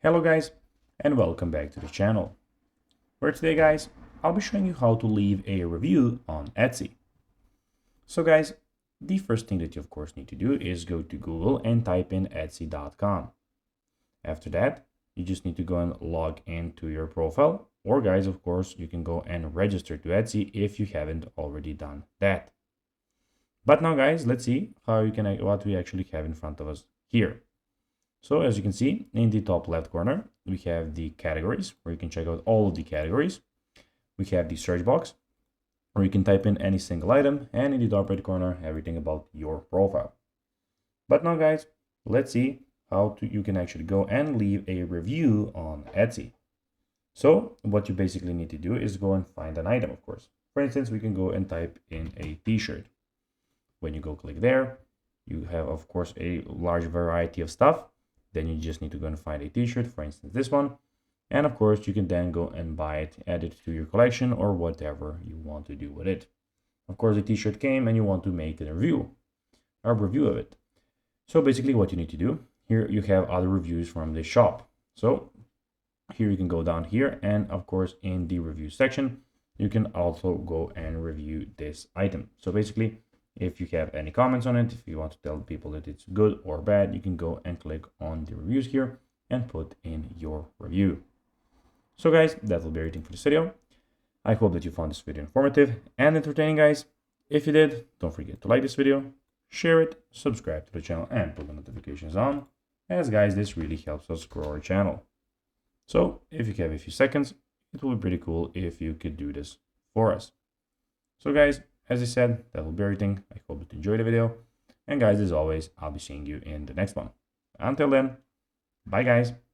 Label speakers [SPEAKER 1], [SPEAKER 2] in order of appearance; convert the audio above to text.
[SPEAKER 1] Hello guys, and welcome back to the channel, where today guys, I'll be showing you how to leave a review on Etsy. So guys, the first thing that you of course need to do is go to Google and type in etsy.com. After that, you just need to go and log into your profile, or guys, of course, you can go and register to Etsy if you haven't already done that. But now guys, let's see what we actually have in front of us here. So as you can see, in the top left corner, we have the categories where you can check out all of the categories. We have the search box where you can type in any single item, and in the top right corner, everything about your profile. But now guys, let's see how you can actually go and leave a review on Etsy. So what you basically need to do is go and find an item, of course. For instance, we can go and type in a t-shirt. When you go click there, you have of course a large variety of stuff. Then you just need to go and find a t-shirt, for instance this one, and of course you can then go and buy it, add it to your collection, or whatever you want to do with it. Of course the t-shirt came and you want to make a review of it. So basically what you need to do, here you have other reviews from the shop. So here you can go down here, and of course in the review section you can also go and review this item. So basically, if you have any comments on it, if you want to tell people that it's good or bad, you can go and click on the reviews here and put in your review. So guys, that will be everything for this video. I hope that you found this video informative and entertaining, guys. If you did, don't forget to like this video, share it, subscribe to the channel, and put the notifications on, as guys, this really helps us grow our channel. So if you have a few seconds, it will be pretty cool if you could do this for us. So guys, as I said, that will be everything. I hope you enjoyed the video. And guys, as always, I'll be seeing you in the next one. Until then, bye guys.